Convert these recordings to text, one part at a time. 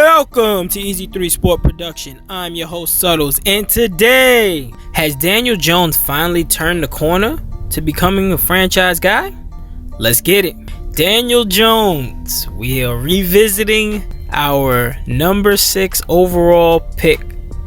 Welcome to Easy 3 Sport Production. I'm your host Suttles, and today, has Daniel Jones finally turned the corner to becoming a franchise guy? Let's get it. Daniel Jones. We are revisiting our number 6 overall pick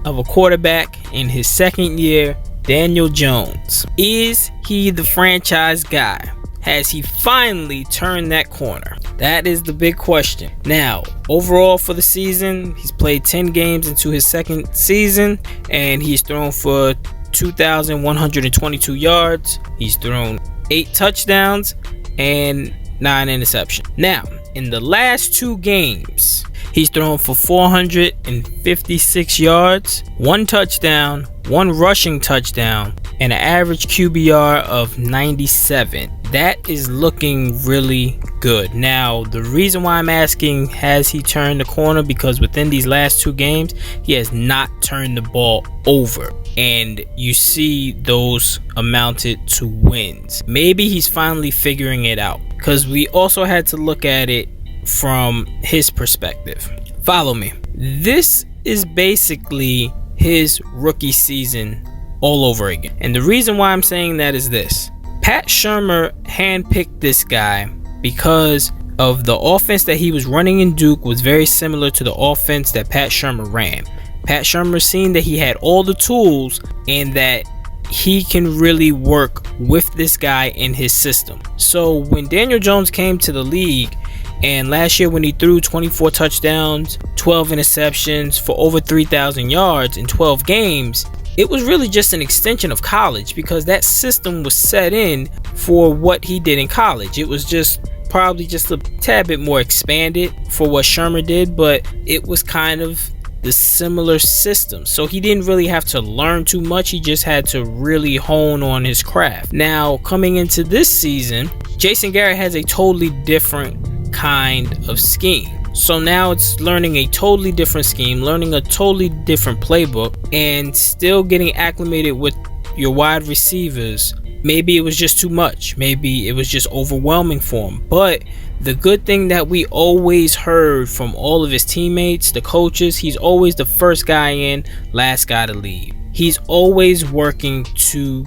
of a quarterback in his second year, Daniel Jones. Is he the franchise guy? Has he finally turned that corner? That is the big question. Now, overall for the season, he's played 10 games into his second season, and he's thrown for 2,122 yards. He's thrown 8 touchdowns and 9 interceptions. Now, in the last 2 games, he's thrown for 456 yards, 1 touchdown, 1 rushing touchdown, and an average QBR of 97. That is looking really good. Now, the reason why I'm asking, has he turned the corner? Because within these last 2 games, he has not turned the ball over. And you see those amounted to wins. Maybe he's finally figuring it out. Because we also had to look at it from his perspective. Follow me. This is basically his rookie season all over again. And the reason why I'm saying that is this. Pat Shurmur handpicked this guy because of the offense that he was running in Duke was very similar to the offense that Pat Shurmur ran. Pat Shurmur seen that he had all the tools and that he can really work with this guy in his system. So when Daniel Jones came to the league, and last year when he threw 24 touchdowns, 12 interceptions for over 3,000 yards in 12 games, it was really just an extension of college because that system was set in for what he did in college. It was just probably just a tad bit more expanded for what Shurmur did, but it was kind of the similar system. So he didn't really have to learn too much. He just had to really hone on his craft. Now, coming into this season, Jason Garrett has a totally different kind of scheme. So now it's learning a totally different scheme, learning a totally different playbook, and still getting acclimated with your wide receivers. Maybe it was just too much. Maybe it was just overwhelming for him. But the good thing that we always heard from all of his teammates, the coaches, he's always the first guy in, last guy to leave. He's always working to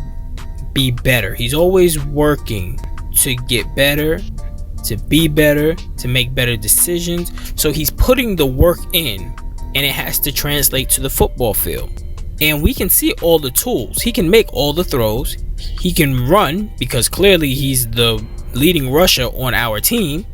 be better. He's always working to get better, to be better, to make better decisions. So he's putting the work in, and it has to translate to the football field. And we can see all the tools. He can make all the throws. He can run because clearly he's the leading rusher on our team.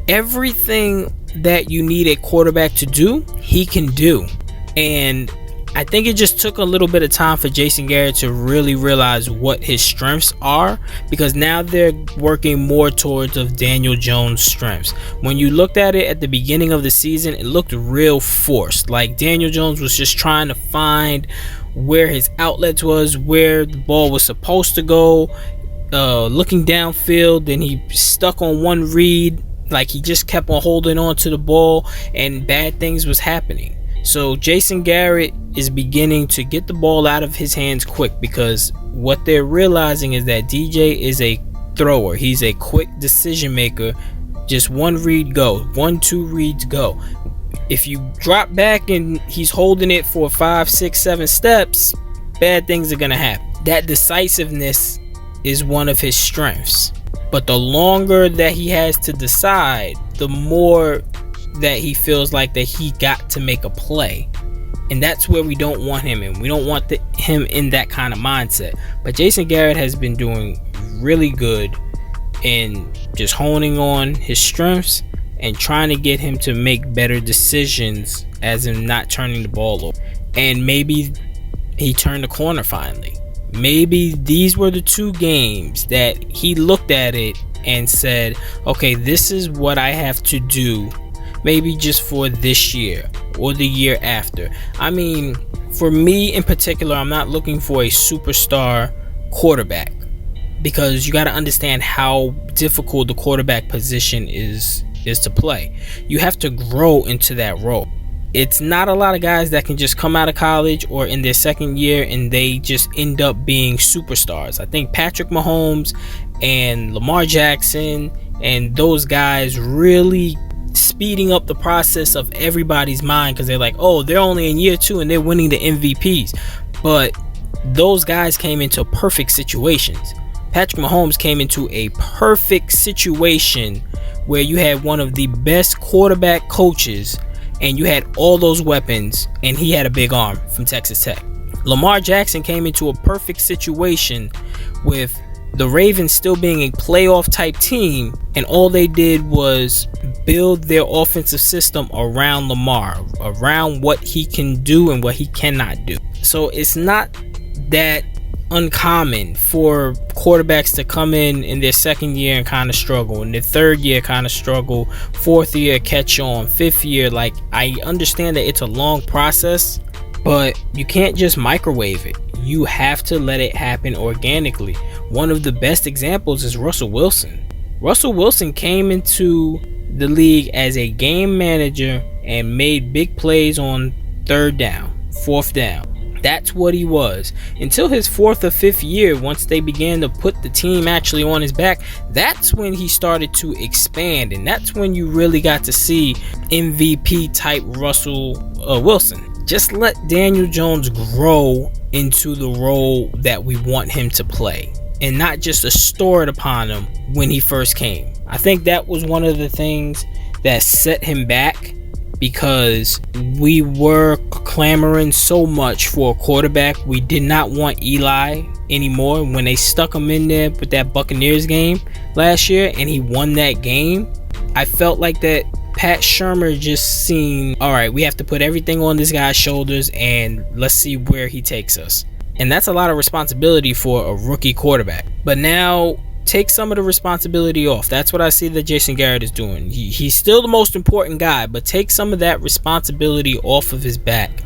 Everything that you need a quarterback to do, he can do. And I think it just took a little bit of time for Jason Garrett to really realize what his strengths are, because now they're working more towards of Daniel Jones' strengths. When you looked at it at the beginning of the season, it looked real forced. Like Daniel Jones was just trying to find where his outlets was, where the ball was supposed to go, looking downfield. Then he stuck on one read, like he just kept on holding on to the ball, and bad things was happening. So Jason Garrett is beginning to get the ball out of his hands quick, because what they're realizing is that DJ is a thrower. He's a quick decision maker. Just one read go, 1-2 reads go. If you drop back and he's holding it for 5, 6, 7 steps, bad things are going to happen. That decisiveness is one of his strengths. But the longer that he has to decide, the more that he feels like that he got to make a play. And that's where we don't want him in. We don't want him in that kind of mindset. But Jason Garrett has been doing really good in just honing on his strengths and trying to get him to make better decisions, as in not turning the ball over. And maybe he turned the corner finally. Maybe these were the 2 games that he looked at it and said, okay, this is what I have to do, maybe just for this year or the year after. I mean, for me in particular, I'm not looking for a superstar quarterback, because you got to understand how difficult the quarterback position is to play. You have to grow into that role. It's not a lot of guys that can just come out of college or in their second year and they just end up being superstars. I think Patrick Mahomes and Lamar Jackson and those guys really speeding up the process of everybody's mind because they're like, oh, they're only in year 2 and they're winning the MVPs. But those guys came into perfect situations. Patrick Mahomes came into a perfect situation where you had one of the best quarterback coaches and you had all those weapons, and he had a big arm from Texas Tech. Lamar Jackson came into a perfect situation with the Ravens still being a playoff type team, and all they did was build their offensive system around Lamar, around what he can do and what he cannot do. So it's not that uncommon for quarterbacks to come in their second year and kind of struggle, in their third year kind of struggle, fourth year catch on, fifth year. Like, I understand that it's a long process, but you can't just microwave it. You have to let it happen organically. One of the best examples is Russell Wilson. Russell Wilson came into the league as a game manager and made big plays on third down, fourth down. That's what he was. Until his fourth or fifth year, once they began to put the team actually on his back, that's when he started to expand. And that's when you really got to see MVP type Russell Wilson. Just let Daniel Jones grow into the role that we want him to play, and not just store it upon him when he first came. I think that was one of the things that set him back, because we were clamoring so much for a quarterback. We did not want Eli anymore. When they stuck him in there with that Buccaneers game last year and he won that game, I felt like that Pat Shurmur just seen, all right, we have to put everything on this guy's shoulders and let's see where he takes us. And that's a lot of responsibility for a rookie quarterback. But now, take some of the responsibility off. That's what I see that Jason Garrett is doing. He's still the most important guy, but take some of that responsibility off of his back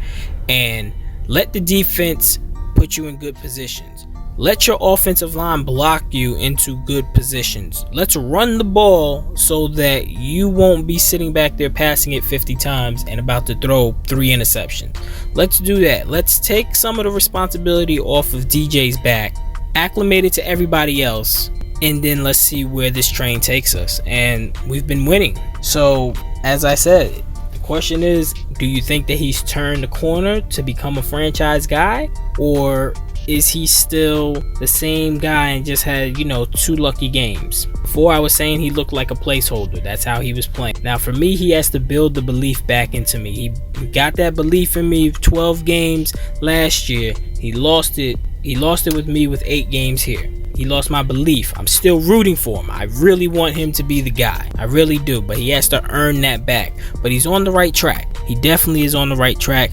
and let the defense put you in good positions. Let your offensive line block you into good positions. Let's run the ball so that you won't be sitting back there passing it 50 times and about to throw 3 interceptions. Let's do that. Let's take some of the responsibility off of DJ's back, acclimate it to everybody else, and then let's see where this train takes us. And we've been winning. So, as I said, the question is, do you think that he's turned the corner to become a franchise guy? Or is he still the same guy and just had, 2 lucky games? Before, I was saying he looked like a placeholder. That's how he was playing. Now, for me, he has to build the belief back into me. He got that belief in me 12 games last year. He lost it. He lost it with me with 8 games here. He lost my belief. I'm still rooting for him. I really want him to be the guy. I really do. But he has to earn that back. But he's on the right track. He definitely is on the right track.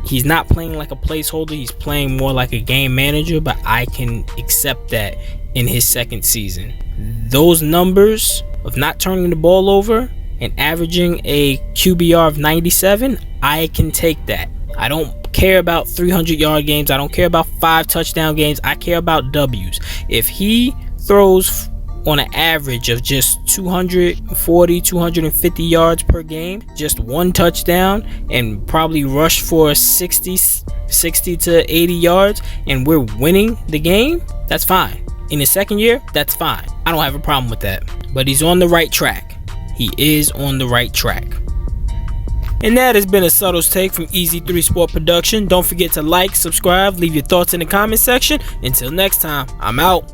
He's not playing like a placeholder. He's playing more like a game manager. But I can accept that in his second season. Those numbers of not turning the ball over and averaging a QBR of 97, I can take that. I don't care about 300-yard games. I don't care about 5 touchdown games. I care about W's. If he throws on an average of just 240, 250 yards per game, just 1 touchdown, and probably rush for 60 to 80 yards, and we're winning the game, that's fine. In his second year, that's fine. I don't have a problem with that. But he's on the right track. He is on the right track. And that has been a Subtle's Take from Easy 3 Sport Production. Don't forget to like, subscribe, leave your thoughts in the comment section. Until next time, I'm out.